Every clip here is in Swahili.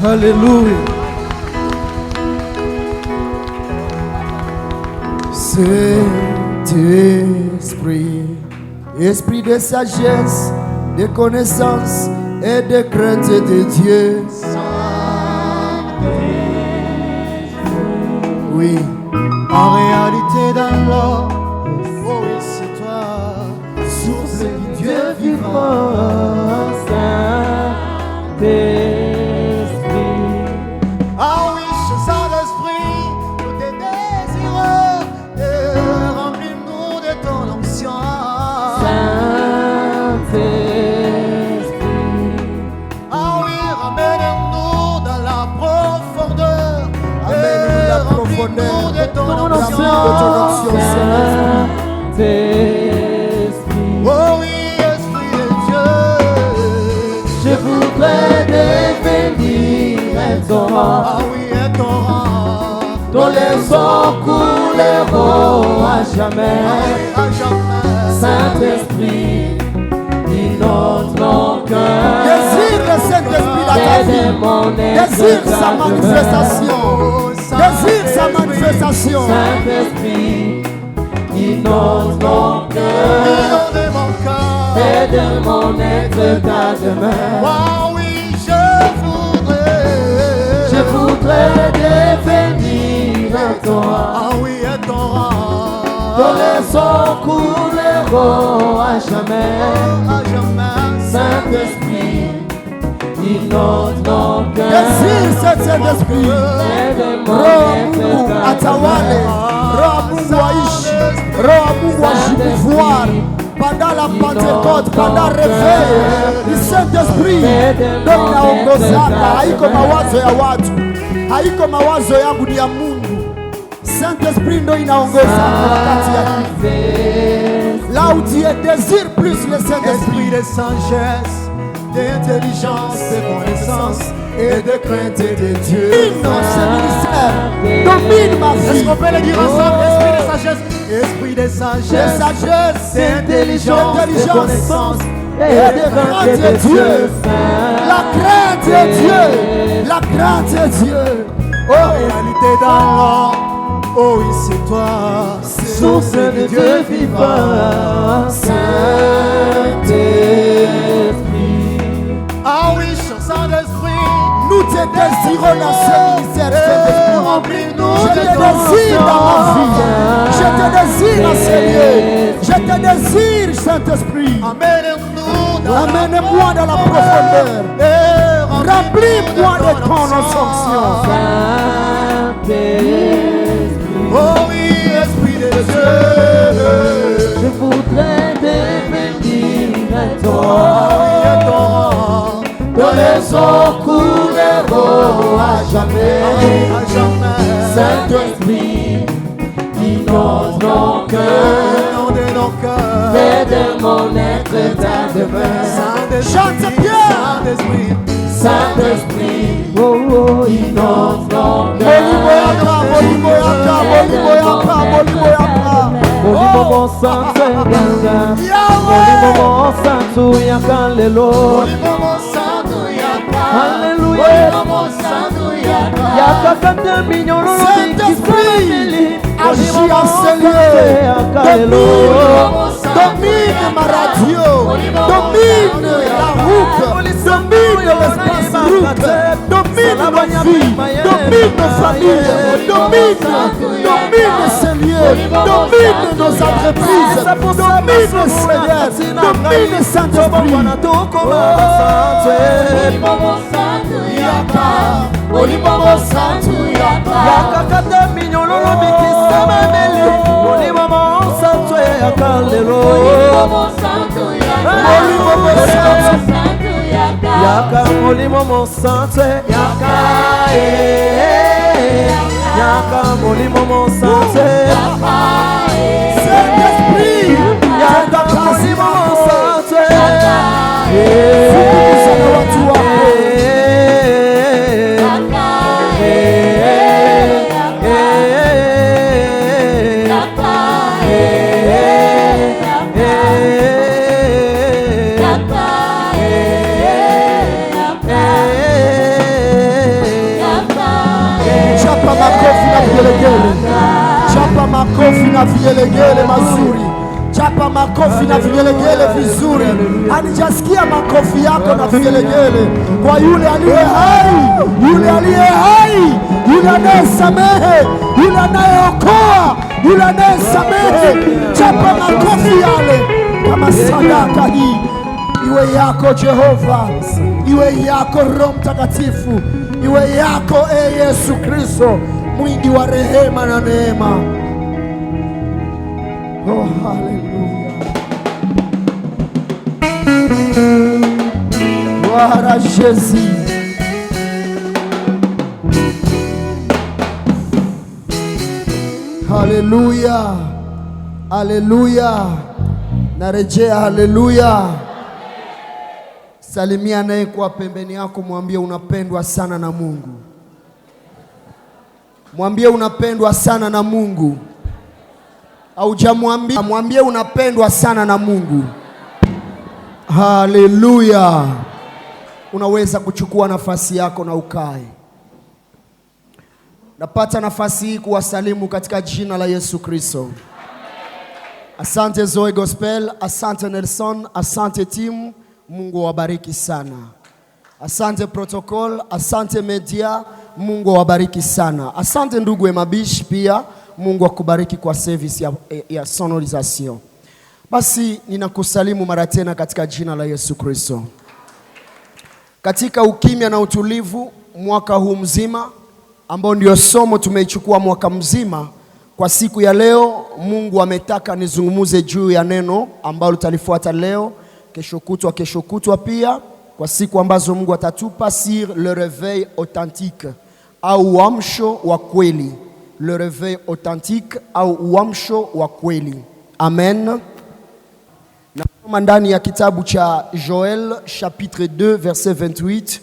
Alléluia. Saint-Esprit, esprit de sagesse, de connaissance et de crainte de Dieu. Oui, en réalité dans l'homme, oh oui, c'est toi, source du Dieu vivant, Saint-Esprit. Ah oui, Saint-Esprit, nous te désirons, et remplis-nous de ton onction, Saint-Esprit. Ah oui, ramène-nous dans la profondeur, amène-nous la profondeur de ton onction, Saint-Esprit. Oh oui, Esprit de Dieu, je voudrais devenir un torrent. Ah oui, un torrent dont les eaux couleront à jamais. Ah oui, à jamais. Saint-Esprit, inonde mon cœur. désire le Saint-Esprit dans ta vie. Désire sa manifestation. Désire sa manifestation. Saint-Esprit, inonde mon cœur. Inonde mon cœur. Et de mon être ta demeure. Oh oui, je voudrais devenir un torrent. Ah oui, un torrent dont les eaux couleront à jamais. À jamais. Saint-Esprit, inonde mon cœur. Désire cet Saint-Esprit. Roho Mungu atawale. Roho Mungu aishi. Roho Mungu ajikufuare. Pendant la Pentecôte, pendant réveil, ni Saint-Esprit ndio inaongozaka. Haiko mawazo ya watu, haiko mawazo yangu, ni ya Mungu. Saint-Esprit ndio inaongoza wakati ya là où Dieu désire plus le Saint-Esprit de sagesse, d'intelligence, de connaissance et de crainte de Dieu. Domine ce ministère, domine ma vie. Est-ce qu'on peut le dire ensemble? Esprit de sagesse, esprit de sagesse, d'intelligence, de connaissance et de crainte de Dieu. La crainte de Dieu, la crainte de Dieu. Oh, réalité dans l'homme, oh oui, c'est toi, source de Dieu vivant, Saint-Esprit. Ah oui, Saint-Esprit, nous te désirons dans ce ministère, Saint-Esprit. Remplis-nous Je te désire dans ma vie. Je te désire dans ces lieux. Je te désire, Saint-Esprit. Amène-moi dans la profondeur. Remplis-moi de ton onction. Oh oui, Esprit de Dieu, je voudrais devenir un torrent dont les eaux couleront à jamais. Saint-Esprit, inonde nos cœurs, fais de mon être ta demeure. Chante bien. Saint-Esprit, oh oh, inonde nos cœurs. Saint-Esprit, agis en ce lieu. Domine ma radio. Domine la route. Domine l'espace route. Domine nos vies. Domine nos familles. Domine ces lieux. Domine nos entreprises. Domine Seigneur. Domine Saint-Esprit. Olimomo santu yaka yakakata minyololo bikisa mameli olimomo santu yaka lelo olimomo santu yaka olimomo santu yaka yaka olimomo santu yaka yaka olimomo santu yaka Saint-Esprit yaka olimomo santu yaka vigelegele. Chapa makofi na vigelegele mazuri. Chapa makofi na vigelegele vizuri. Anijasikia makofi yako na vigelegele kwa yule aliye hai, yule aliye hai, yule anayesamehe, yule anayeokoa, yule anayesamehe. Chapa makofi yale kama sadaka hii iwe yako Jehova, iwe yako Roho Mtakatifu, iwe yako Yesu Kristo, mwingi wa rehema na neema. Oh, haleluya. Gloire à Jésus. Haleluya. Haleluya. Narejea haleluya. Salimia naye kwa pembeni yako, mwambie unapendwa sana na Mungu. Mwambie unapendwa sana na Mungu. Au jamwambie, mwambie unapendwa sana na Mungu. Haleluya. Unaweza kuchukua nafasi yako na ukae. Napata nafasi hii kuwasalimu katika jina la Yesu Kristo. Asante Zoe Gospel, asante Nelson, asante team, Mungu wabariki sana. Asante protocol, asante media, Mungu wabariki sana. Asante ndugu Emabish pia, Mungu akubariki kwa service ya sonorisation. Basi ninakusalimu mara tena katika jina la Yesu Kristo. Katika ukimya na utulivu mwaka huu mzima ambao ndio somo tumeichukua mwaka mzima, kwa siku ya leo Mungu ametaka nizungumuze juu ya neno ambalo talifuata leo, kesho kutwa pia, kwa siku ambazo Mungu atatupa, sur le réveil authentique au uamsho wa kweli. Le réveil authentique au uamsho wa kweli. Amen. Nasoma ndani ya kitabu cha Joël chapitre 2 verset 28.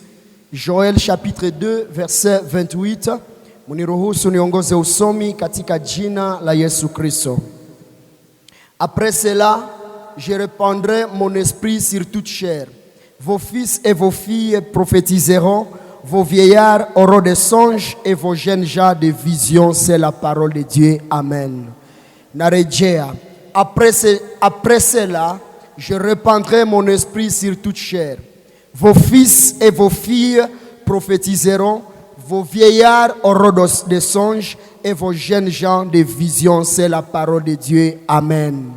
Joël chapitre 2 verset 28. Muniruhusu niongoze usomi katika jina la Yesu Kristo. Après cela, je répandrai mon esprit sur toute chair. Vos fils et vos filles prophétiseront, vos vieillards auront des songes et vos jeunes gens des visions. C'est la parole de Dieu. Amen. Narejea. Après cela, je répandrai mon esprit sur toute chair. Vos fils et vos filles prophétiseront, vos vieillards auront des songes et vos jeunes gens des visions. C'est la parole de Dieu. Amen.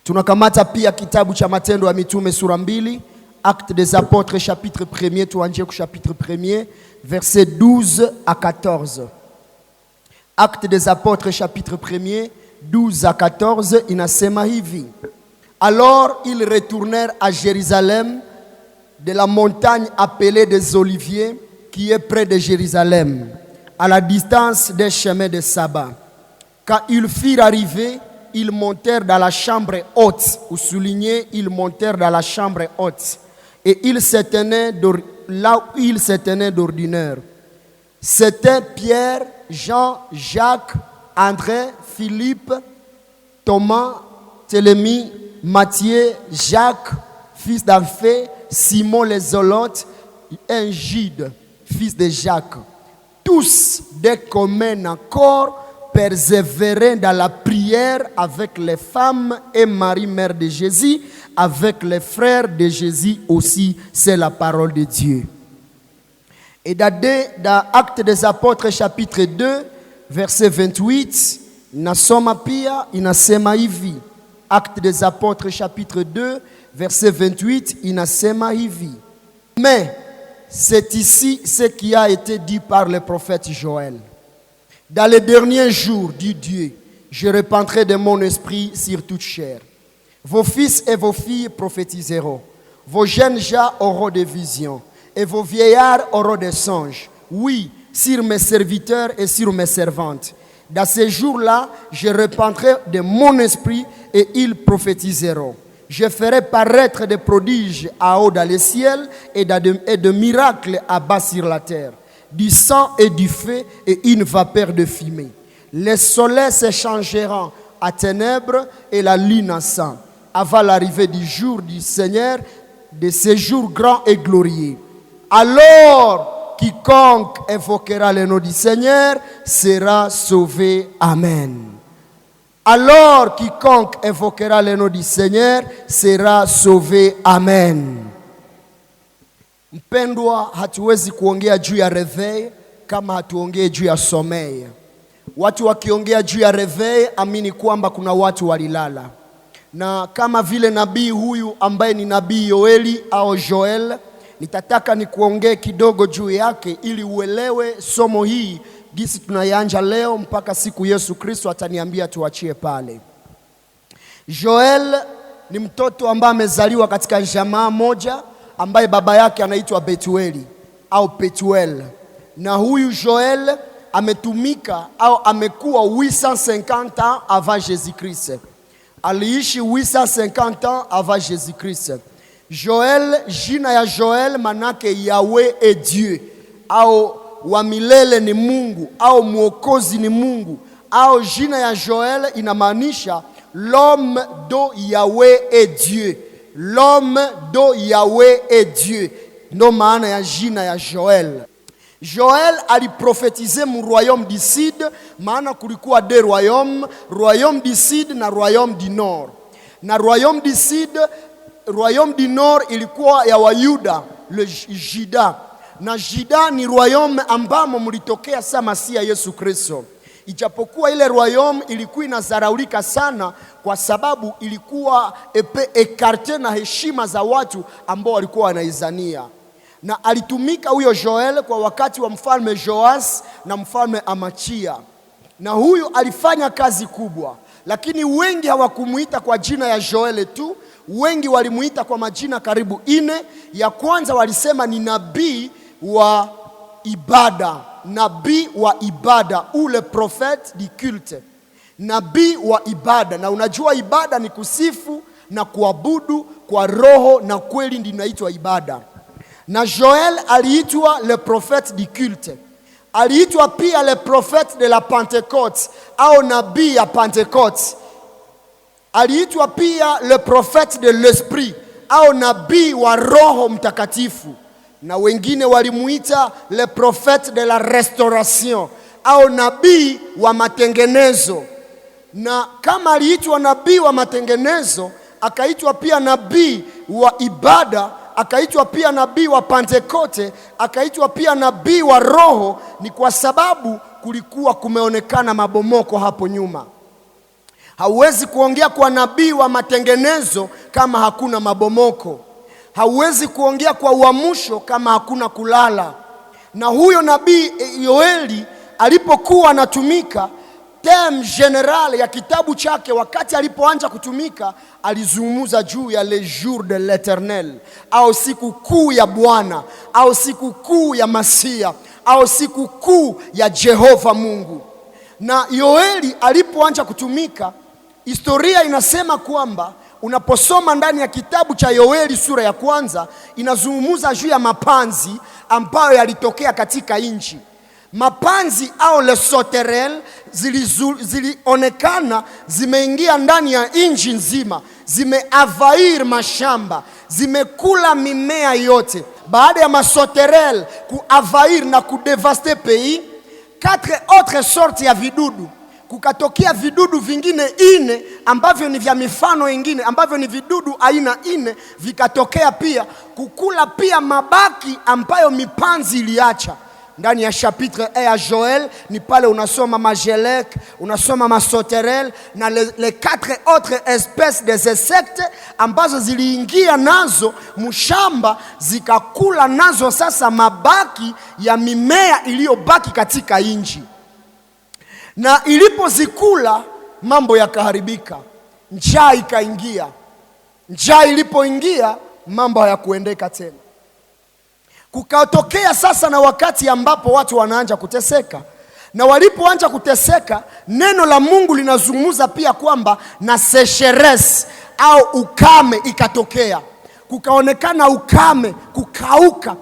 Tunakamata pia kitabu cha Matendo ya Mitume sura 2, Actes des Apôtres chapitre 1er, tuanzie kwa chapitre 1er, verset 12 à 14. Actes des Apôtres chapitre 1er, 12 à 14, inasema hivi. Alors ils retournèrent à Jérusalem de la montagne appelée des Oliviers, qui est près de Jérusalem, à la distance des chemins de sabbat. Quand ils furent arrivés, ils montèrent dans la chambre haute. Ou soulignez, ils montèrent dans la chambre haute. Et ils se tenaient là où ils se tenaient d'ordinaire. C'était Pierre, Jean, Jacques, André, Philippe, Thomas, Télémie, Matthieu, Jacques, fils d'Alphée, Simon les Zélotes, et Jude, fils de Jacques. Tous des communs accord persévéraient dans la prière avec les femmes et Marie, mère de Jésus, avec les frères de Jésus aussi. C'est la parole de Dieu. Et dans Actes des Apôtres chapitre 2, verset 28, nasoma pia inasema hivi. Actes des Apôtres chapitre 2, verset 28, inasema hivi. Mais c'est ici ce qui a été dit par le prophète Joël. Dans les derniers jours, dit Dieu, je répandrai de mon esprit sur toute chair. Vos fils et vos filles prophétiseront. Vos jeunes gens auront des visions. Et vos vieillards auront des songes. Oui, sur mes serviteurs et sur mes servantes. Dans ces jours-là, je répandrai de mon esprit et ils prophétiseront. Je ferai paraître des prodiges à haut dans le ciel et de miracles à bas sur la terre. Du sang et du feu et une vapeur de fumée. Les soleils s'échangeront à ténèbres et la lune en sang, avant l'arrivée du jour du Seigneur, de ce jour grand et glorieux. Alors quiconque invoquera le nom du Seigneur sera sauvé. Amen. Alors, quiconque invoquera le nom du Seigneur sera sauvé. Amen. Mpendwa, hatuwezi kuongea juu ya reveil kama hatuongee juu ya sommeil. Watu wakiongea juu ya reveil, amini kwamba kuna watu walilala. Na kama vile nabii huyu ambaye ni nabii Yoeli au Joel, nitataka nikuongee kidogo juu yake ili uelewe somo hii gisi tunaianja leo mpaka siku Yesu Kristo ataniambia tuachie pale. Joel ni mtoto ambaye amezaliwa katika jamaa moja ambaye baba yake anaitwa Betueli au Petuel. Na huyu Joel ametumika au amekuwa 850 ans avant Jésus-Christ. Aliishi 850 ans avant Jésus-Christ. Joel, jina ya Joel manake Yahweh est Dieu, au wa milele ni Mungu, au mwokozi ni Mungu, au jina ya Joel inamaanisha l'homme dont Yahweh est Dieu. L'homme dont Yahweh est Dieu. Ndo maana ya jina ya Joel. Joel aliprofetize mu royaume du sud, maana kulikuwa deux royaumes, royaume du sud na royaume du nord. Na royaume du sud, royaume du nord ilikuwa ya Wayuda, le Juda. Na Juda ni royaume ambamo mlitokea sa Masia Yesu Kristo. Ijapokuwa ile royaume ilikuwa inazaraulika sana kwa sababu ilikuwa ekarte na heshima za watu ambao walikuwa wanaizania. Na alitumika huyo Joel kwa wakati wa mfalme Joas na mfalme Amachia. Na huyu alifanya kazi kubwa, lakini wengi hawakumuita kwa jina ya Joel tu, wengi walimuita kwa majina karibu 4. Ya kwanza walisema ni nabii wa ibada, nabii wa ibada, ou le prophète du culte, nabii wa ibada. Na unajua ibada ni kusifu na kuabudu kwa roho na kweli, ndio inaitwa ibada. Na Joel aliitwa le prophète du culte. Aliitwa pia le prophète de la Pentecôte au nabii ya Pentecôte. Aliitwa pia le prophète de l'esprit au nabii wa Roho Mtakatifu. Na wengine walimuita le prophète de la restauration au nabii wa matengenezo. Na kama aliitwa nabii wa matengenezo, akaitwa pia nabii wa ibada, akaitwa pia nabii wa Pentekote, akaitwa pia nabii wa roho, ni kwa sababu kulikuwa kumeonekana mabomoko hapo nyuma. Hauwezi kuongea kwa nabii wa matengenezo kama hakuna mabomoko. Hauwezi kuongea kwa uamsho kama hakuna kulala. Na huyo nabii Yoeli alipokuwa anatumika, theme general ya kitabu chake wakati alipoanza kutumika, alizungumza juu ya le jour de l'Eternel, au siku kuu ya Bwana, au siku kuu ya Masia, au siku kuu ya Jehova Mungu. Na Yoeli alipoanza kutumika, historia inasema kwamba unaposoma ndani ya kitabu cha Yoeli sura ya kwanza, inazungumza juu ya mapanzi ambayo yalitokea katika nchi. Mapanzi au le sauterelle zilionekana zimeingia ndani ya nchi nzima, zimeavair mashamba, zimekula mimea yote. Baada ya masauterelle kuavair na kudevaste pays, 4 autres sortes ya vidudu, kukatokea vidudu vingine 4 ambavyo ni vya mifano ingine, ambavyo ni vidudu aina 4 vikatokea pia kukula pia mabaki ambayo mipanzi iliacha. Ndani ya chapitre 1 ya Joel ni pale unasoma majelek, unasoma masauterelle na les 4 autres espèces des insectes ambazo ziliingia nazo mshamba, zikakula nazo sasa mabaki ya mimea iliyobaki katika nchi. Na ilipozikula mambo yakaharibika, njaa ikaingia. Njaa ilipoingia mambo hayakuendeka tena. Kukatokea sasa na wakati ambapo watu wanaanza kuteseka. Na walipoanza kuteseka, neno la Mungu linazungumza pia kwamba na sécheresse au ukame ikatokea. Kukaonekana ukame, kukauka.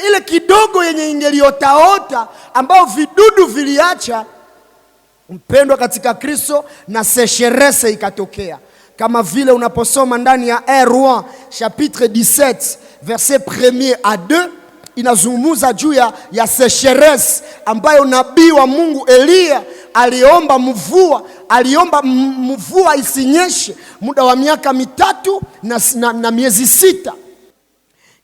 Ile kidogo yenye ingeliotaota ambao vidudu viliacha, mpendwa katika Kristo, na sécheresse ikatokea. Kama vile unaposoma ndani ya 1 Roi chapitre 17 verset 1 à 2, inazungumza juu ya sécheresse ambayo nabii wa Mungu Elia aliomba mvua isinyeshe muda wa miaka 3 na miezi 6.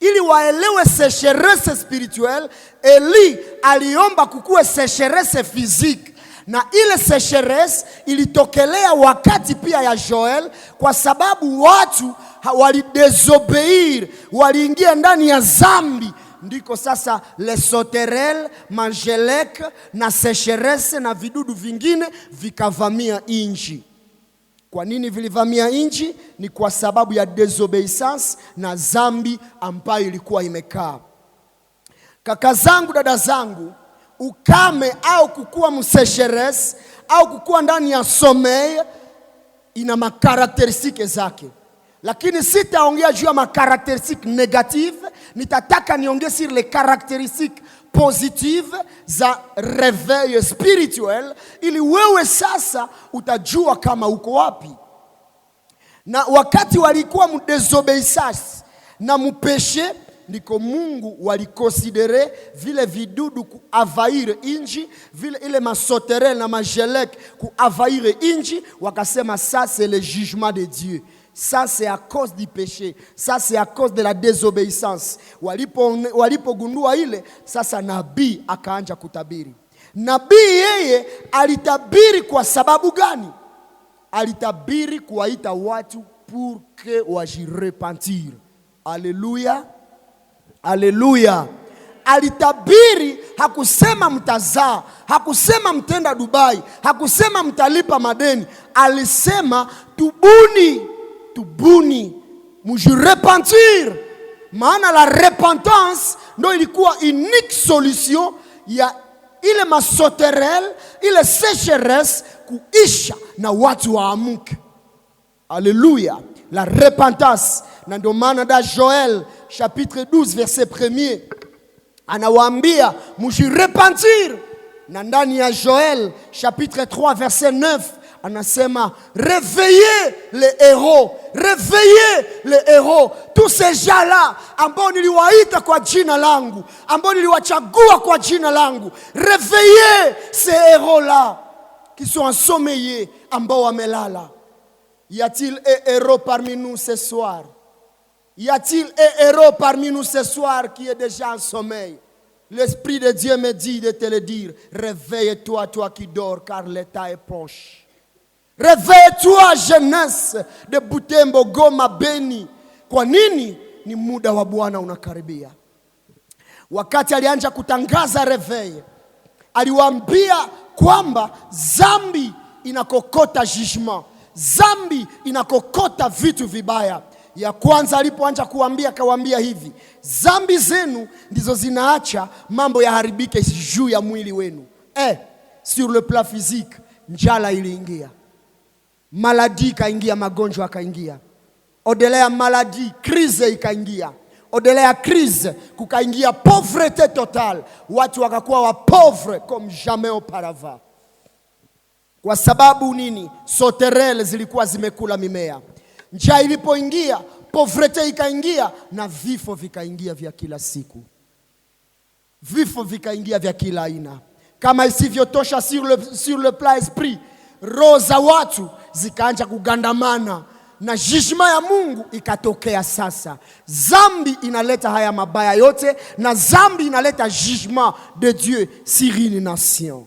Ili waelewe sécheresse spirituelle, Eli aliomba kukuwe sécheresse physique. Na ile sécheresse ilitokelea wakati pia ya Joel, kwa sababu watu walidesobéir, waliingia ndani ya zambi. Ndiko sasa les sauterelles, manjelek na sécheresse na vidudu vingine vikavamia inji. Kwa nini vilivamia inji? Ni kwa sababu ya désobéissance na zambi ambayo ilikuwa imekaa. Kaka zangu, dada zangu, ukame au kukua msécheresse au kukua ndani ya sommeil ina makarakteristiki zake. Lakini sitaongea juu ya makarakteristiki negative, nitataka niongee sur les caractéristiques positive za réveil spirituel, ili wewe sasa utajua kama uko wapi. Na wakati walikuwa mdesobéissance na mupeshe, ndiko Mungu walikonsidere vile vidudu kuavaire inji, vile ile masoterel na majelek kuavaire inji, wakasema ça c'est le jugement de Dieu. Ça c'est à cause du péché. Ça c'est à cause de la désobéissance. Walipogundua ile, sasa nabii akaanza kutabiri. Nabii yeye alitabiri kwa sababu gani? Alitabiri kuwaita watu pour que wajirepentir. Alléluia. Alléluia. Alitabiri, hakusema mtazaa, hakusema mtenda Dubai, hakusema mtalipa madeni. Alisema tubuni, mujirepentir. Maana la repentance ndo ilikuwa unique solution ya ile masoterel, ile sécheresse kuisha na watu waamuke. Alléluia. La repentance. Na ndio maana da Joel chapitre 12 verset 1 anawaambia mujirepentir. Na ndani ya Joel chapitre 3 verset 9 anasema réveillez les héros, réveillez les héros. Tous ces gens-là ambao niliwaita kwa jina langu, ambao niliwachagua kwa jina langu, réveillez ces héros-là qui sont ensommeillés, ambao wamelala. Y a-t-il un héros parmi nous ce soir? Y a-t-il un héros parmi nous ce soir qui est déjà en sommeil? L'Esprit de Dieu me dit de te le dire. Réveille-toi, toi qui dors, car l'état est proche. Réveille-toi, jeunesse de Butembo, Goma, Beni. Kwa nini? Ni muda wa Bwana unakaribia. Wakati alianza kutangaza reveil, aliwaambia kwamba zambi inakokota judgment. Zambi inakokota vitu vibaya. Ya kwanza alipoanza kuambia, akawaambia hivi: zambi zenu ndizo zinaacha mambo yaharibike juu ya mwili wenu. Sur le plan physique, njala iliingia, maladie ikaingia, magonjwa akaingia. Au-delà ya maladie, crise ikaingia. Au-delà ya crise, kukaingia pauvreté totale. Watu wakakuwa wa pauvre comme jamais auparavant. Kwa sababu nini? Sauterelles zilikuwa zimekula mimea. Njaa ilipoingia, pauvreté ikaingia, na vifo vikaingia vya kila siku. Vifo vikaingia vya kila aina. Kama isivyotosha, sur le plan esprit, roho za watu zikaanza kugandamana, na judgment ya Mungu ikatokea sasa. Zambi inaleta haya mabaya yote, na zambi inaleta judgment de Dieu sur une nation.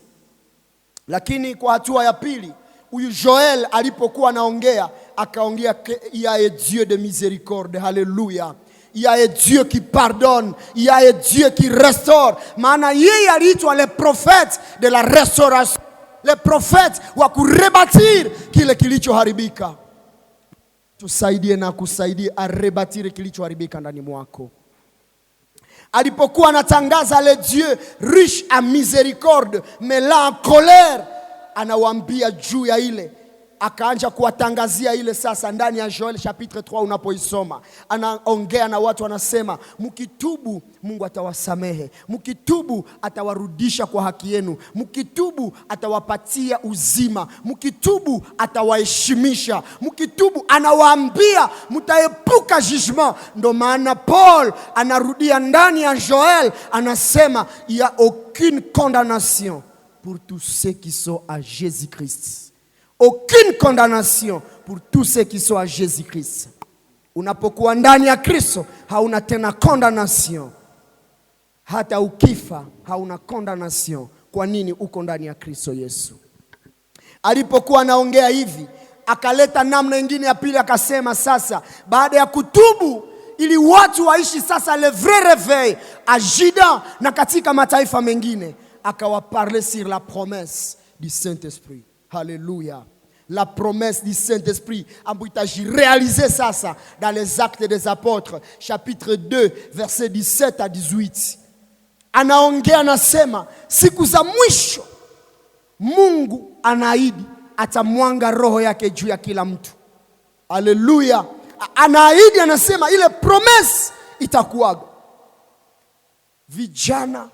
Lakini kwa hatua ya pili, huyu Joel alipokuwa anaongea, akaongea il y a un Dieu de miséricorde. Alléluia. Il y a un Dieu qui pardonne, il y a un Dieu qui restaure. Maana yeye aliitwa le prophète de la restauration, le prophète wa kurebatir kile kilichoharibika. Tusaidie na kusaidie arebatire kilichoharibika ndani mwako. Alipokuwa anatangaza le Dieu riche à miséricorde mais là en colère, anawaambia juu ya ile akaanza kuwatangazia ile sasa ndani ya Joel chapitre 3 unapoisoma. Anaongea na watu anasema, mkitubu Mungu atawasamehe, mkitubu atawarudisha kwa haki yenu, mkitubu atawapatia uzima, mkitubu atawaheshimisha, mkitubu anawaambia mtaepuka jugement. Ndo maana Paul anarudia ndani ya Joel anasema, il y a aucune condamnation pour tous ceux qui sont à Jésus-Christ. Aucune condamnation pour tous ceux qui sont à Jésus-Christ. Unapokuwa ndani ya Kristo hauna tena condamnation. Hata ukifa hauna condamnation. Kwa nini? Uko ndani ya Kristo Yesu. Alipokuwa anaongea hivi, akaleta namna nyingine ya pili, akasema sasa baada ya kutubu ili watu waishi sasa le vrai réveil à Juda na katika mataifa mengine, akawaparler sur la promesse du Saint-Esprit. Alléluia. La promesse du Saint-Esprit ambayo itajirealize sasa dans les Actes des Apôtres chapitre 2 verset 17 à 18. Anaongea anasema, siku za mwisho Mungu anaahidi atamwanga roho yake juu ya kila mtu. Haleluya. Anaahidi anasema ile promesse itakuwaga. Vijana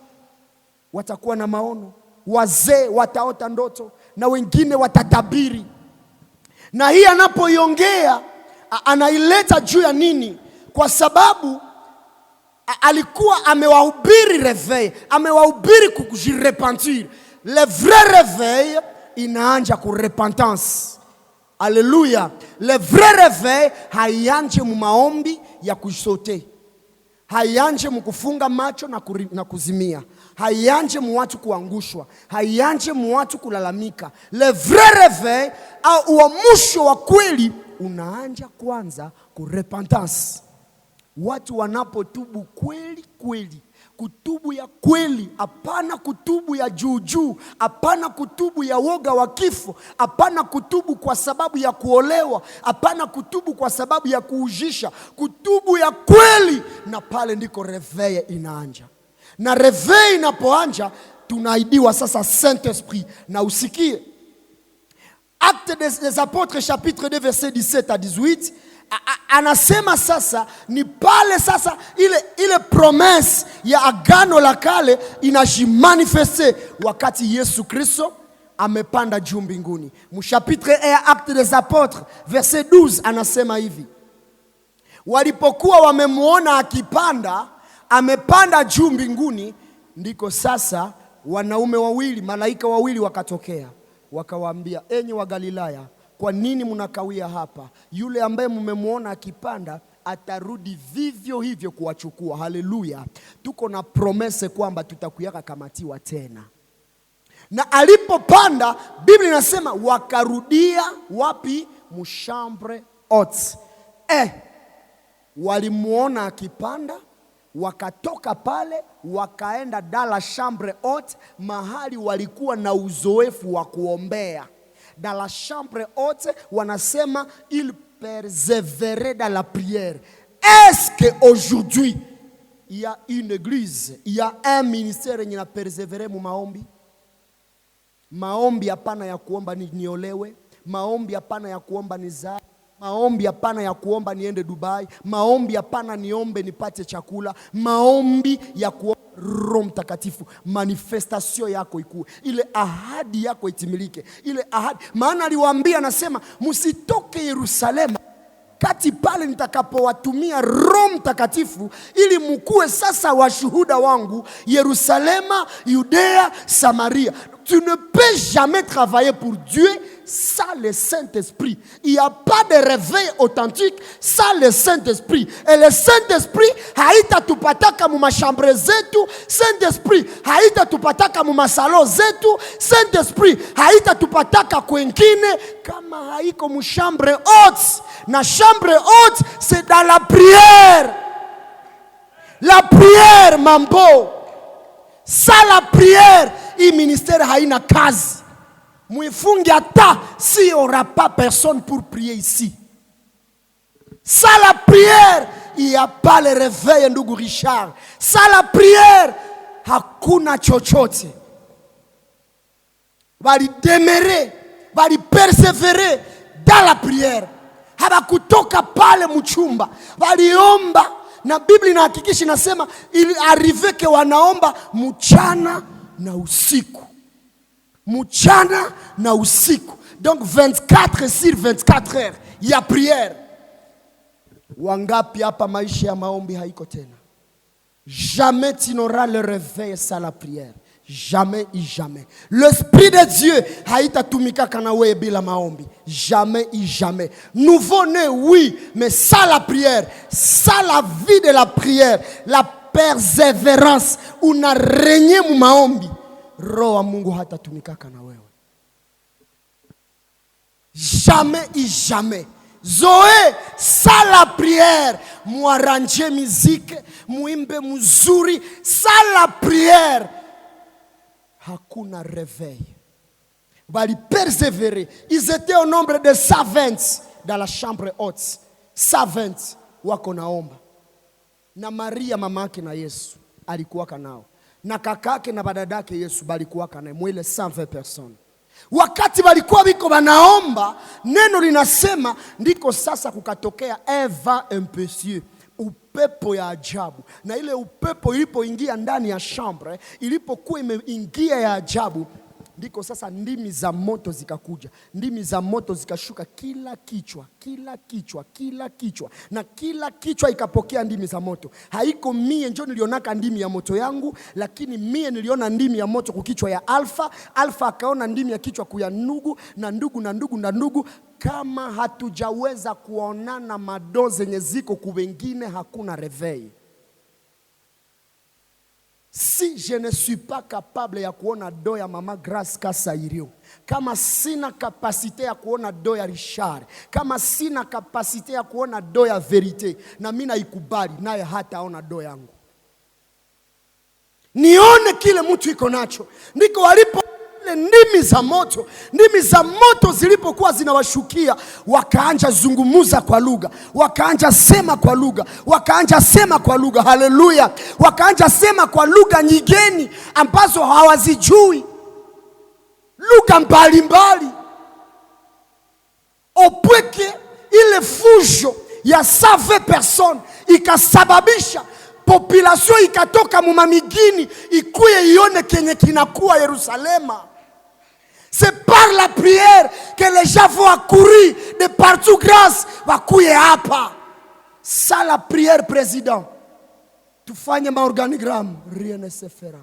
watakuwa na maono, wazee wataota ndoto na wengine watatabiri. Na hii anapoiongea anaileta juu ya nini? Kwa sababu alikuwa amewahubiri réveil, amewahubiri kujirepentir. Le vrai réveil inaanja ku repentance. Alléluia. Le vrai réveil haianje mu maombi ya kusote, haianje mu kufunga macho na kuzimia, haianje mu watu kuangushwa, haianje mu watu kulalamika. Le vrai réveil au uamsho wa kweli unaanja kwanza ku repentance. Watu wanapotubu kweli kweli, kutubu ya kweli, hapana kutubu ya juu, hapana kutubu ya woga wa kifo, hapana kutubu kwa sababu ya kuolewa, hapana kutubu kwa sababu ya kuujisha, kutubu ya kweli, na pale ndiko reveil inaanja. Na reveil inapoanja tunaidiwa sasa Saint-Esprit. Na usikie Actes des Apôtres chapitre 2 verset 17 à 18. Anasema sasa ni pale sasa ile promesse ya agano la kale inajimanifeste wakati Yesu Kristo amepanda juu mbinguni. Chapitre 1 Actes des Apôtres verset 12 anasema hivi, walipokuwa wamemuona akipanda, amepanda juu mbinguni, ndiko sasa wanaume wawili, malaika wawili wakatokea, wakawaambia, enyi wa Galilaya, kwa nini mnakawia hapa? Yule ambaye mmemuona akipanda atarudi vivyo hivyo kuwachukua. Haleluya. Tuko na promese kwamba tutakuyaka kamatiwa tena. Na alipopanda, Biblia inasema wakarudia wapi? Mchambre haute. Walimuona akipanda, wakatoka pale, wakaenda dans la chambre haute, mahali walikuwa na uzoefu wa kuombea. Dans la chambre haute, wanasema il persévérait dans la prière. Est-ce qu'aujourd'hui il y a une église, il y a un ministère qui a persévéré mu maombi? Maombi hapana ya kuomba niolewe, maombi hapana ya kuomba nizae, maombi hapana ya kuomba niende Dubai, maombi hapana niombe nipate chakula, maombi ya kuomba Roho Mtakatifu, manifestation yako ikue, ile ahadi yako itimilike, ile ahadi. Maana aliwaambia, anasema msitoke Yerusalemu kati pale nitakapowatumia Roho Mtakatifu, ili mkue sasa washuhuda wangu Yerusalema, Judea, Samaria. Tu ne peux jamais travailler pour Dieu sans le Saint-Esprit. Il n'y a pas de réveil authentique sans le Saint-Esprit. Et le Saint-Esprit haita tupataka mu machambre zetu. Saint-Esprit haita tupataka mu masalo zetu. Saint-Esprit haita tupataka kwengine kama haiko mu chambre haute. Na chambre haute, c'est dans la prière. La prière, mambo. Sans la prière, il ministère haina kazi. Mwifungi ata si on n'aura pas personne pour prier ici. Sans la prière, il n'y a pas le réveil, ndugu Richard. Sans la prière, hakuna chochote. Bali demeurer, bali persévérer dans la prière. Habakutoka pale mchumba, waliomba, na Biblia inahakikisha inasema ili arrive ke wanaomba mchana na usiku. Mchana na usiku. Donc 24 sur 24 heures ya prière. Wangapi hapa maisha ya maombi haiko tena? Jamais tu n'auras le réveil sans la prière. Jamais et jamais. L'Esprit de Dieu haitatumika kana wewe bila maombi. Jamais et jamais. Nouveau-né, oui, mais sans la prière, sans la vie de la prière, la persévérance, una régné mu maombi, roho wa Mungu hatatumika kana wewe. Jamais et jamais. Zoé, sans la prière, muaranje musique, muimbe muzuri, sans la prière, hakuna réveil. Bali persévérer. Ils étaient au nombre de 120 dans la chambre haute. 120 wako naomba. Na Maria mamake na Yesu alikuwa kanao. Na kakake na badadake Yesu balikuwa kanae. Mwile 120 personnes. Wakati walikuwa biko wanaomba, neno linasema ndiko sasa kukatokea un vent impétueux, upepo ya ajabu. Na ile upepo ilipoingia ndani ya chambre, ilipokuwa imeingia ya ajabu, ndiko sasa ndimi za moto zikakuja. Ndimi za moto zikashuka kila kichwa, kila kichwa, kila kichwa. Na kila kichwa ikapokea ndimi za moto. Haiko mie njo nilionaka ndimi ya moto yangu, lakini mie niliona ndimi ya moto kukichwa ya Alfa. Alfa akaona ndimi ya kichwa kuya Nugu, na Ndugu na Ndugu na Ndugu. Kama hatujaweza kuonana madoze zenye ziko kuwengine, hakuna reveil. Si je ne suis pas capable ya kuona do ya Mama Grace Kasairio, kama sina kapasite ya kuona do ya Richard, kama sina kapasite ya kuona do ya Verite, na mimi naikubali naye hataona do yangu. Nione kile mtu iko nacho. Ndiko walipo ndimi za moto. Ndimi za moto zilipokuwa zinawashukia, wakaanja zungumuza kwa lugha, wakaanja sema kwa lugha, wakaanja sema kwa lugha. Haleluya. Wakaanja sema kwa lugha nyingeni ambazo hawazijui, lugha mbalimbali. Opweke ile fujo ya 120 personnes ikasababisha population ikatoka mumamigini ikuye ione kenye kinakuwa Yerusalema. C'est par la prière que les gens vont accourir de partout grâce wakuye hapa. Sans la prière, président, tufanye maorganigramme, rien ne se fera.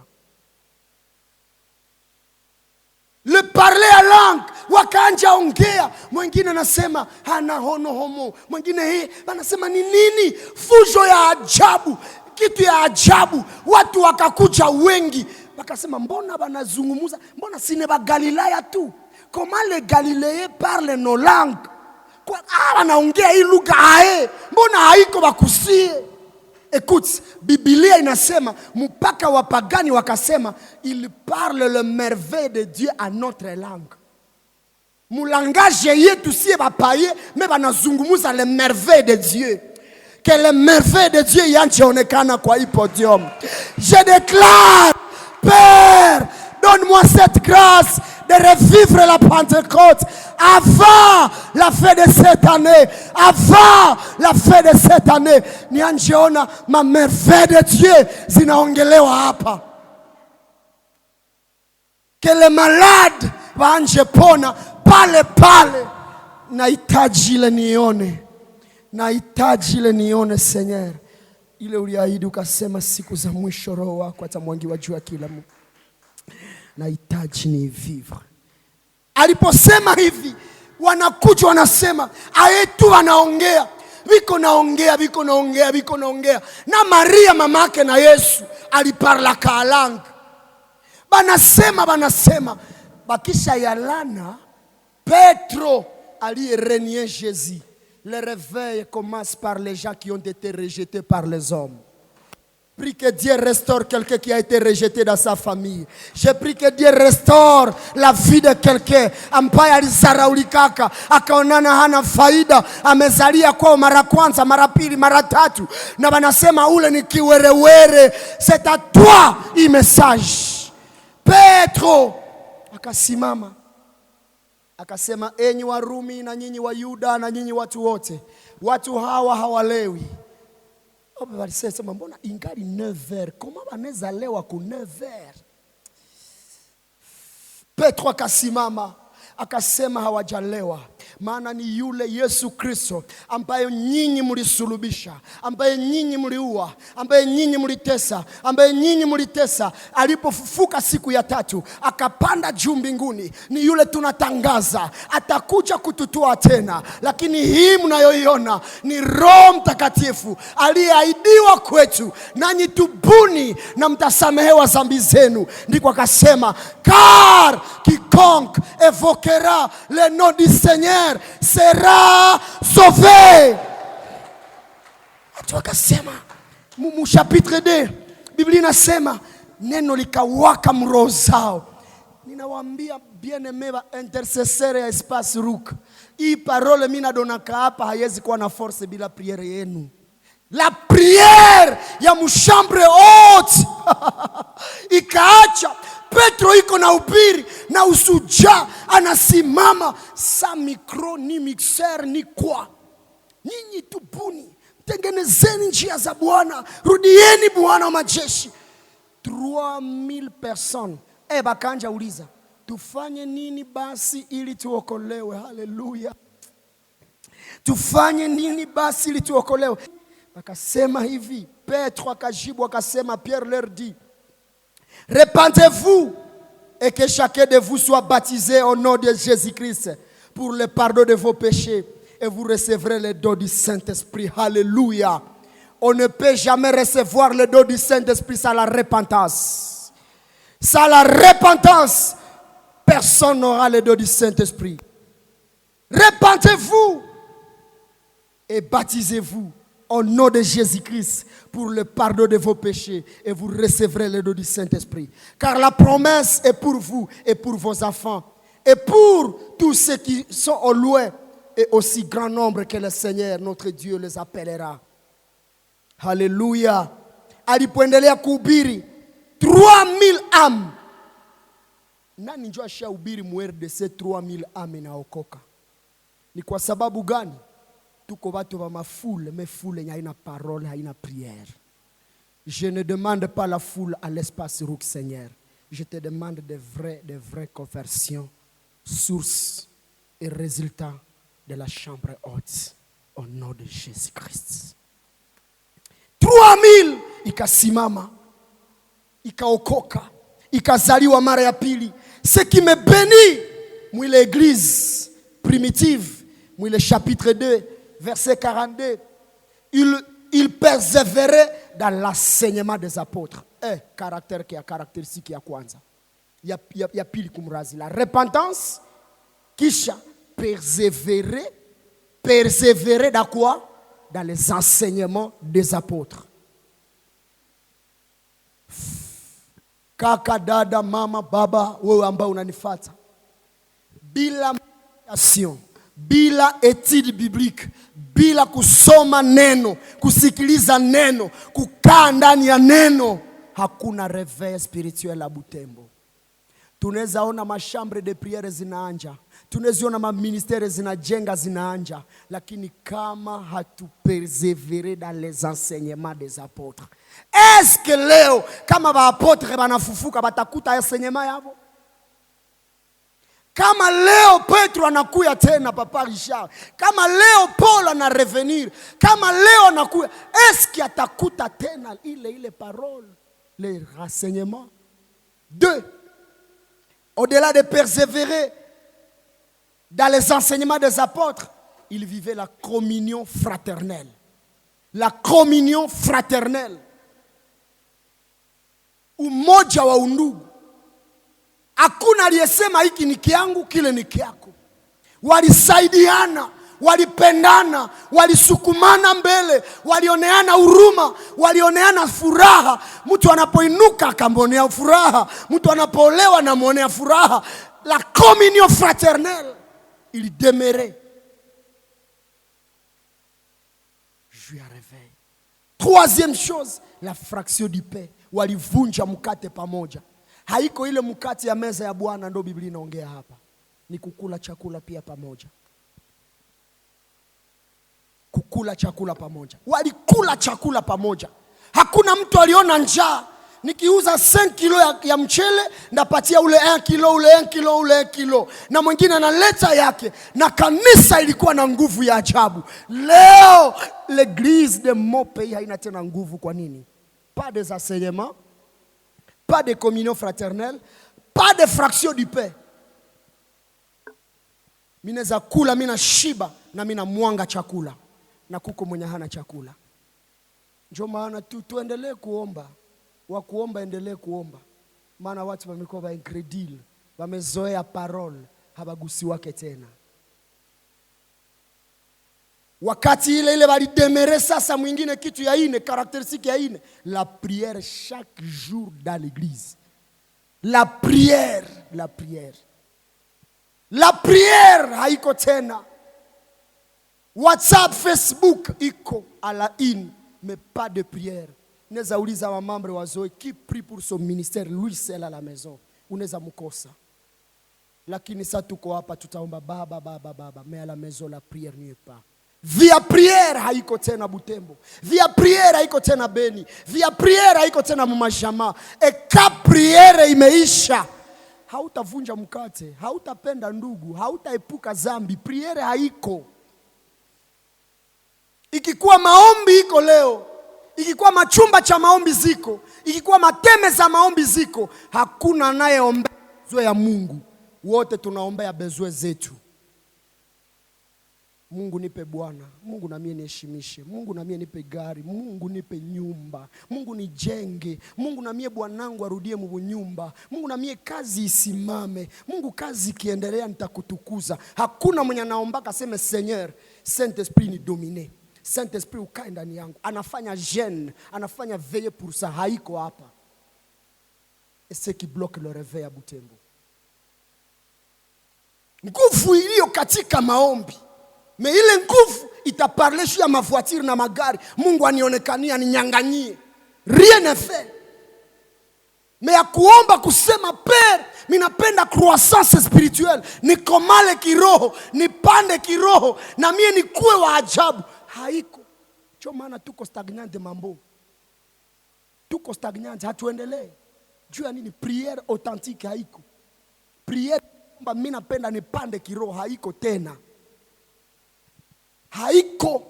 Le parler à langue, wakaanja ongea, mwingine anasema hana hono homo, mwingine hii anasema ni nini? Fujo ya ajabu, kitu ya ajabu. Watu wakakuja wengi, wakasema mbona banazungumuza, mbona sine ba Galilaya tu? Comment les Galiléens parlent nos langues? Kwa wanaongea hii lugha ae, mbona haiko bakusie? Écoute, Biblia inasema mpaka wapagani wakasema il parle le merveille de Dieu à notre langue. Mulangage yetu sie bapaye, mais banazungumuza le merveille de Dieu. Que le merveille de Dieu yancheonekana kwa hii podium. Je déclare, Père, donne-moi cette grâce de revivre la Pentecôte avant la fin de cette année. Avant la fin de cette année. Nianjeona ma merveille de Dieu zinaongelewa hapa. Que les malades waanje pona pale pale. Nahitaji ile nione. Nahitaji ile nione, Seigneur. Ile uliahidi ukasema siku za mwisho roho wako atamwangiwa juu ya kila mtu. Nahitaji ni vivre. Aliposema hivi, wanakuja wanasema ayetu wanaongea, viko naongea. Na Maria mamake na Yesu aliparla kalang. Banasema bakisha yalana Petro aliye renier Jésus. Le réveil commence par les gens qui ont été rejetés par les hommes. Prie que Dieu restaure quelqu'un qui a été rejeté dans sa famille. Je prie que Dieu restaure la vie de quelqu'un ambaye alizaraulikaka, akaonana hana faida, amezalia kwa mara kwanza, mara pili, mara tatu, na banasema ule ni kiwerewere. C'est à toi il message. Petro akasimama. Akasema, enyi Warumi na nyinyi wa Yuda na nyinyi watu wote, watu hawa hawalewi. Walisema, mbona ingali 9h? Koma wanaweza lewa ku 9h? Petro akasimama akasema, hawajalewa, maana ni yule Yesu Kristo ambaye nyinyi mlisulubisha, ambaye nyinyi mliua, ambaye nyinyi mlitesa, ambaye nyinyi mlitesa, alipofufuka siku ya tatu akapanda juu mbinguni. Ni yule tunatangaza atakuja kututoa tena. Lakini hii mnayoiona ni Roho Mtakatifu aliyeahidiwa kwetu, nanyi tubuni na mtasamehewa dhambi zenu. Ndiko akasema, car quiconque évoquera le nom du Seigneur sera sauvé. Watu wakasema, mu chapitre 2 Biblia inasema neno likawaka mroho zao. Ninawaambia bien-aimé ba intercesseur ya Espace Rook, hii parole mimi nadonaka hapa haiwezi kuwa na force bila priere yenu. La prière ya mchambre haute ikaacha Petro iko na upiri na usuja, anasimama sa mikro ni mixer ni kwa. Nyinyi tubuni, tengenezeni njia za Bwana, rudieni Bwana wa majeshi. 3000 personnes. Bakanja uliza, tufanye nini basi ili tuokolewe? Haleluya. Tufanye nini basi ili tuokolewe? Akasema hivi, Petro akajibu akasema, Pierre leur dit, repentez-vous et que chacun de vous soit baptisé au nom de Jésus-Christ pour le pardon de vos péchés et vous recevrez le don du Saint-Esprit. Alléluia. On ne peut jamais recevoir le don du Saint-Esprit sans la repentance. Sans la repentance, personne n'aura le don du Saint-Esprit. Repentez-vous et baptisez-vous au nom de Jésus-Christ pour le pardon de vos péchés et vous recevrez le don du Saint-Esprit. Car la promesse est pour vous et pour vos enfants et pour tous ceux qui sont au loin et aussi grand nombre que le Seigneur notre Dieu les appellera. Alléluia. Alipoendelea kuhubiri 3000 âmes. Nani njoo ashahubiri mu RDC 3000 âmes inaokoka? Ni kwa sababu gani? Tuko watu wa mafoule, mais foule haina parole, haina prière. Je ne demande pas la foule à l'Espace Rook, Seigneur. Je te demande de vraies conversions, sources et résultats de la chambre haute au nom de Jésus-Christ. 3000 ikasimama, ikaokoka, ikazaliwa mara ya pili. Ce qui me bénit, moi l'église primitive, moi le chapitre 2, verset 42, il persévérait dans l'enseignement des apôtres. Caractère qui a caractéristique ya kwanza. Ya pili kumrazi. La repentance, kisha persévérer dans quoi? Dans les enseignements des apôtres. Kaka, dada, mama, baba, wewe ambao unanifuata, bila méditation, bila étude biblique, bila kusoma neno, kusikiliza neno, kukaa ndani ya neno, hakuna réveil spirituel à Butembo. Tunaweza ona machambre de prière zinaanja, tunaweza ona ministère zinajenga zinaanja, lakini kama hatupersévérer dans les enseignements des apôtres, est-ce que leo kama ba apôtres banafufuka batakuta enseignement yabo? Kama leo Petro anakuya tena, Papa Richard, kama leo Paul ana revenir, kama leo anakuya, est-ce qu'il atakuta tena ile parole, les renseignements? 2. Au-delà de persévérer dans les enseignements des apôtres, il vivait la communion fraternelle. La communion fraternelle. Umoja wa undugu. Hakuna aliyesema hiki ni kiangu, kile ni kiako. Walisaidiana, walipendana, walisukumana mbele, walioneana huruma, walioneana furaha. Mtu anapoinuka akamwonea furaha, mtu anapoolewa anamwonea furaha. La communion fraternelle, il demeurait. Je réveille. Troisième chose, la fraction du pain. Walivunja mkate pamoja. Haiko ile mkate ya meza ya Bwana ndo Biblia inaongea hapa. ni kukula chakula pia pamoja. Kukula chakula pamoja. Walikula chakula pamoja. Hakuna mtu aliona njaa. Nikiuza 5 kilo ya mchele, ndapatia ule 1 kilo, ule 1 kilo, ule 1 kilo. Na mwingine analeta yake. Na kanisa ilikuwa na nguvu ya ajabu. Leo, l'église de mon pays haina tena nguvu. Kwa nini? Pas des enseignements, pas de communion fraternelle, pas de fraction du pain. Mineza kula, mina shiba, na mina mwanga chakula. Na kuko mwenye hana chakula. Ndio maana tuendelee kuomba. Wa kuomba endelee kuomba. Maana watu wamekuwa ba incredule, wamezoea parole, habagusi wake tena. Wakati ile walidemere sasa mwingine kitu ya ine, caractéristique ya ine, la prière chaque jour dans l'église. La prière, la prière. La prière haiko tena. WhatsApp, Facebook iko à la in, mais pas de prière. Unaweza uliza wa membre wa Zoe qui prie pour son ministère lui seul à la maison. Unaweza mkosa. Lakini sasa tuko hapa tutaomba baba, mais à la maison la prière n'y est pas. Via prière haiko tena Butembo. Via prière haiko tena Beni. Via prière haiko tena Mumajama. Eka prière imeisha. Hautavunja mkate, hautapenda ndugu, hautaepuka zambi. Prière haiko. Ikikuwa maombi iko leo, ikikuwa machumba cha maombi ziko, ikikuwa mateme za maombi ziko, hakuna anayeombea bezwe ya Mungu. Wote tunaombea bezwe zetu. Mungu nipe Bwana, Mungu na mie niheshimishe, Mungu na mie nipe gari, Mungu nipe nyumba, Mungu nijenge, Mungu na mie bwanangu arudie mu nyumba, Mungu na mie kazi isimame, Mungu kazi kiendelea nitakutukuza. Hakuna mwenye anaomba aseme Seigneur, Saint-Esprit ni domine. Saint-Esprit ukae ndani yangu. Anafanya jeûne, anafanya veille pour ça, haiko hapa. Et ce qui bloque le réveil à Butembo. Nguvu iliyo katika maombi. Mais ile nguvu itaparle juu ya mavoiture na magari. Mungu anionekania ninyanganyie. Rien n'est fait. Mais ya kuomba kusema Père, minapenda croissance spirituelle. Nikomale kiroho, nipande kiroho, na mie nikuwe wa ajabu. Haiko. Cho maana tuko stagnante mambo. Tuko stagnante, hatuendelee. Juu ya nini? Prière authentique haiko. Prière kwamba mimi napenda nipande kiroho haiko tena. Haiko.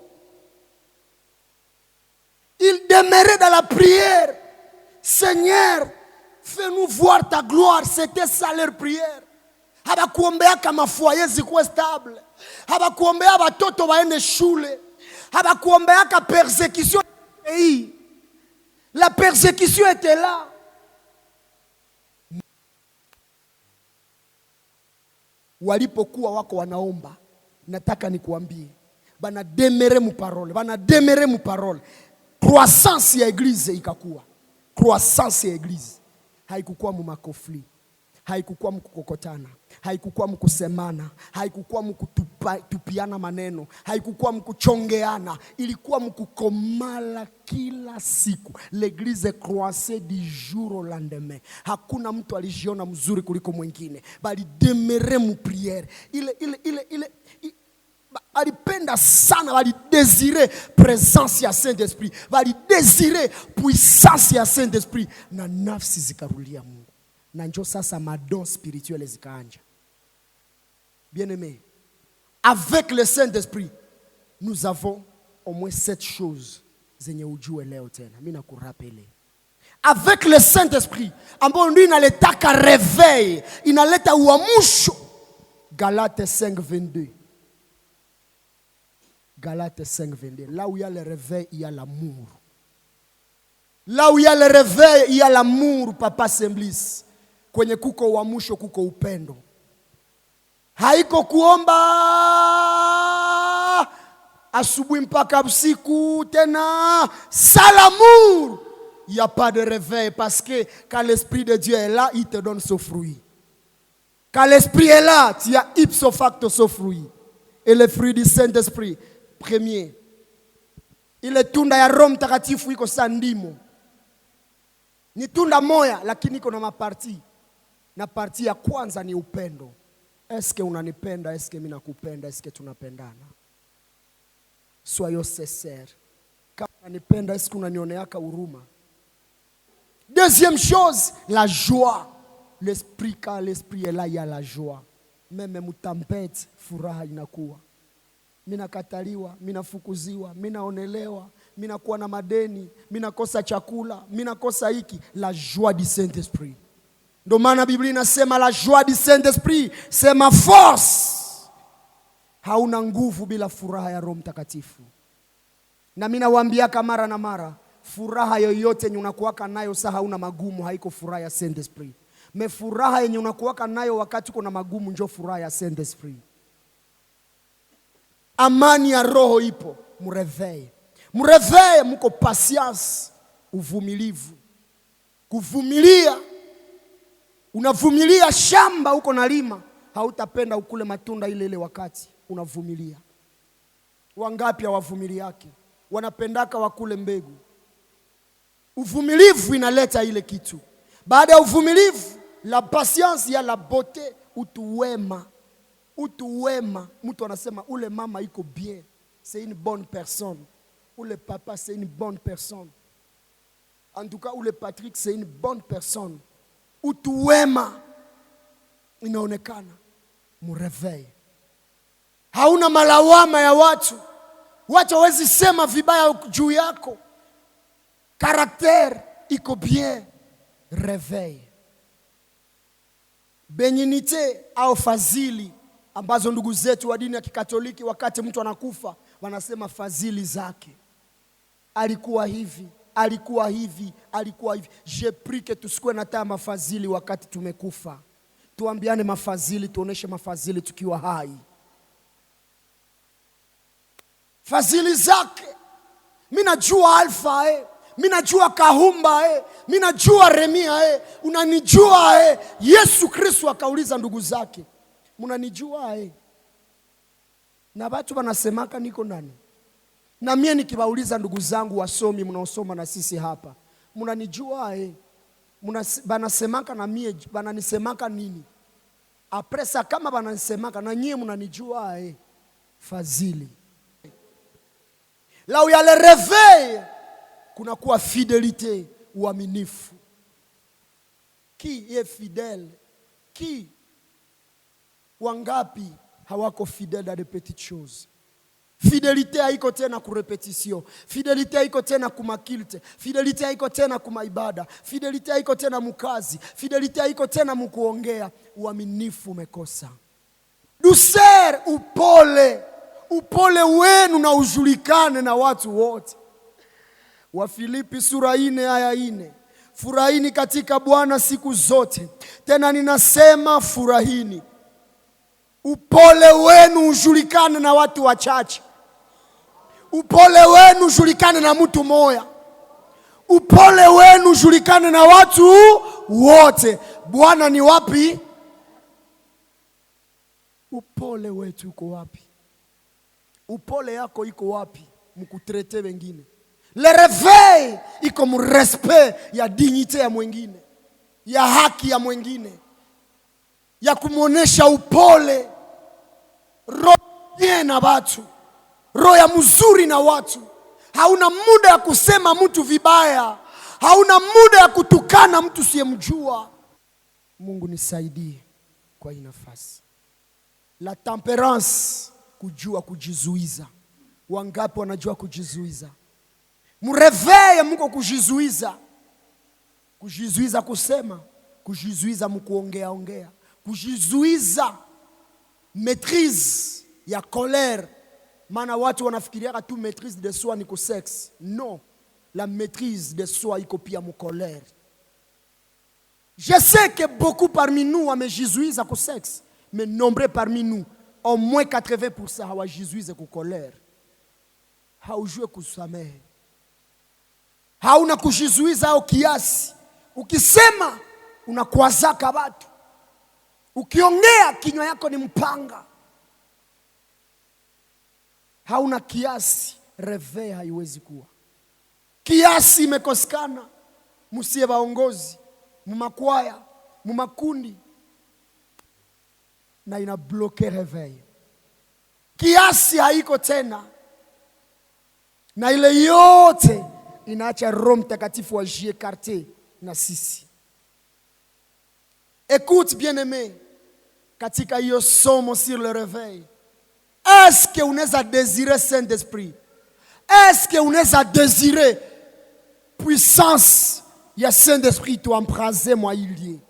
Il demeurait dans la prière. Seigneur, fais-nous voir ta gloire. C'était ça leur prière. Habakuombea kama foyer zikuwe stable. Habakuombea watoto waende shule. Habakuombea ka persécution. La persécution était là. Walipokuwa wako wanaomba, nataka nikuambie, bana demere mu parole, bana demere mu parole. Croissance ya église ikakuwa. Croissance ya église haikukuwa mu makofli, haikukuwa mkukokotana, haikukuwa mkusemana, haikukuwa mkutupiana maneno, haikukuwa mkuchongeana, ilikuwa mkukomala kila siku. L'église croissait du jour au lendemain. Hakuna mtu alijiona mzuri kuliko mwingine, bali demere mu prière. Ile alipenda sana, bali désirer présence ya Saint-Esprit, bali désirer puissance ya Saint-Esprit, na nafsi zikarulia Mungu. Na njo sasa madon spirituel zikaanja. Bien-aimé, avec le Saint-Esprit, nous avons au moins 7 choses zenye ujue leo tena. Mimi nakurapele. Avec le Saint-Esprit, ambao ndio inaletaka réveil, inaleta uamsho. Galates 5:22. Galates 5:22. Là où il y a le réveil, il y a l'amour. Là où il y a le réveil, il y a l'amour, Papa Semblis. Kwenye kuko uamsho kuko upendo. Haiko kuomba asubuhi mpaka usiku tena. Sans l'amour, il n'y a pas de réveil, parce que quand l'Esprit de Dieu est là, il te donne son fruit. Quand l'Esprit est là, tu as ipso facto son fruit. Et le fruit du Saint-Esprit, premier, ile tunda ya Roho Mtakatifu iko sandimo. Ni tunda moya lakini iko na maparti. Na parti ya kwanza ni upendo. Eske unanipenda? Eske mimi nakupenda? Eske tunapendana? Soyons sincères. Kama unanipenda, eske unanioneaka huruma? Deuxième chose, la joie. L'esprit, quand l'esprit est là, il y a la joie. Meme mutambete, furaha inakuwa. Mina kataliwa, mina fukuziwa, mina onelewa, mina kuwa na madeni, mina kosa chakula, mina kosa hiki. La joie du Saint-Esprit. Ndio maana Biblia inasema la joie du Saint-Esprit, c'est ma force. Hauna nguvu bila furaha ya Roho Mtakatifu. Na mimi nawaambia mara na mara, furaha yoyote yenye unakuwaka nayo saa hauna magumu haiko furaha ya Saint-Esprit. Me furaha yenye unakuwaka nayo wakati uko na magumu ndio furaha ya Saint-Esprit. Amani ya roho ipo, mreveille. Mreveille mko patience, uvumilivu. Kuvumilia. Unavumilia shamba uko na lima, hautapenda ukule matunda ile ile wakati unavumilia. Wangapi hawavumiliake? Wanapendaka wakule mbegu. Uvumilivu inaleta ile kitu. Baada ya uvumilivu, la patience ya la beauté, utuwema. Utuwema, mtu anasema ule mama iko bien, c'est une bonne personne. Ule papa c'est une bonne personne. En tout cas, ule Patrick c'est une bonne personne. Utuwema inaonekana, mreveille. Hauna malawama ya watu. Watu hawezi sema vibaya juu yako. Caractère iko bien, réveil. Benignité au fadhili ambazo ndugu zetu wa dini ya Kikatoliki wakati mtu anakufa wanasema fadhili zake. Alikuwa hivi, alikuwa hivi, alikuwa hivi. Je prie que tusikue na taa mafadhili wakati tumekufa. Tuambiane mafadhili, tuoneshe mafadhili tukiwa hai. Fadhili zake. Mimi najua Alfa mimi najua Kahumba mimi najua Remia unanijua Yesu Kristo akauliza ndugu zake, mnanijua na watu wanasemaka niko nani? Na mimi nikibauliza ndugu zangu wasomi mnaosoma na sisi hapa, mnanijua banasemaka na mie bananisemaka nini? Apresa kama bananisemaka na nyie mnanijua fadhili. Là où il y a le réveil, kuna kuwa fidélité, uaminifu. Qui est fidèle? Qui? Wangapi hawako fidèle dans des petites choses? Fidélité haiko tena ku repetition. Fidélité haiko tena kumakilte. Fidélité haiko tena kumaibada. Fidélité haiko tena mukazi. Fidélité haiko tena mukuongea. Uaminifu umekosa. Douceur, upole. Upole wenu na ujulikane na watu wote. Wa Filipi sura 4 aya 4. Furahini katika Bwana siku zote. Tena ninasema furahini. Upole wenu ujulikane na watu wachache. Upole wenu ujulikane na mtu moya. Upole wenu ujulikane na watu wote. Bwana ni wapi? Upole wetu uko wapi? Upole yako iko wapi? Mkutrete wengine. Le réveil iko mu respect ya dignité ya mwingine, ya haki ya mwingine, ya kumuonesha upole, roho na watu, roho ya mzuri na watu. Hauna muda ya kusema mtu vibaya, hauna muda ya kutukana mtu siyemjua. Mungu nisaidie kwa hii nafasi. La tempérance, kujua kujizuiza. Wangapi wanajua kujizuiza? Mreveille mko kujizuiza. Kujizuiza kusema, kujizuiza mkuongea. Kujizuiza maîtrise ya colère. Maana watu wanafikiria tu maîtrise de soi ni ku sexe. Non, la maîtrise de soi iko pia mu colère. Je sais que beaucoup parmi nous wamejizuiza ku sexe, mais nombreux parmi nous, au moins 80% hawajizuize ku colère. Haujue kusamehe. Hauna kujizuiza au kiasi. Ukisema unakwazaka watu. Ukiongea kinywa yako ni mpanga. Hauna kiasi, réveil haiwezi kuwa. Kiasi imekosekana. Musie waongozi, mumakwaya, mumakundi. na ina bloke reveil. Kiasi haiko tena, na ile yote inaacha Roho Mtakatifu ajie karte na sisi. Écoute bien-aimé, katika hiyo somo sur le réveil, est-ce que unaweza désirer Saint-Esprit? Est-ce que unaweza désirer puissance ya Saint-Esprit tuampraze mwa ilie?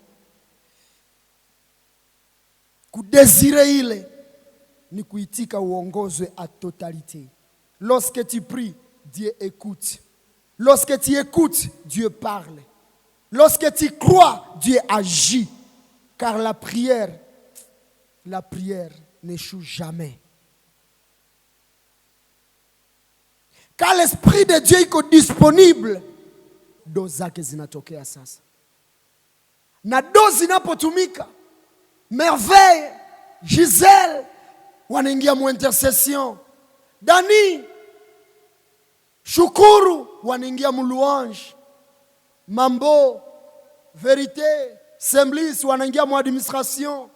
Kudésire ile ni kuitika uongozwe à totalité. Lorsque tu pries, Dieu écoute. Lorsque tu écoutes, Dieu parle. Lorsque tu crois, Dieu agit. Car la prière n'échoue jamais. Quand l'Esprit de Dieu est disponible, dozi zake zinatokea sasa. Na dozi zinapotumika, Merveille, Gisèle wanaingia mu intercession. Dani, Shukuru wanaingia mu louange. Mambo, Vérité, Semblis wanaingia mu administration.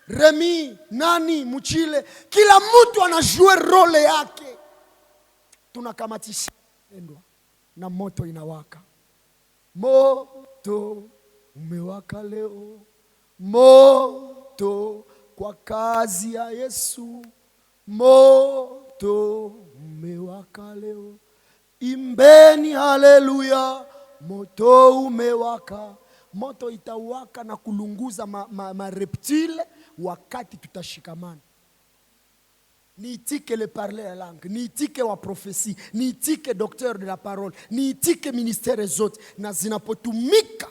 Remi, Nani, Muchile, kila mtu anajua role yake. Tunakamatisha endwa na moto inawaka. Moto umewaka leo. Moto kwa kazi ya Yesu. Moto umewaka leo. Imbeni haleluya. Moto umewaka. Moto itawaka na kulunguza reptile wakati tutashikamana. Niitike le parler la langue, niitike wa prophétie, niitike docteur de la parole, niitike ministère zote, na zinapotumika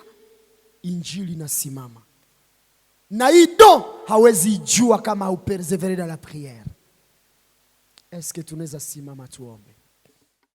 injili na simama. Na ido hawezi jua kama upersevere dans la prière. Est-ce que tunaweza simama tuombe?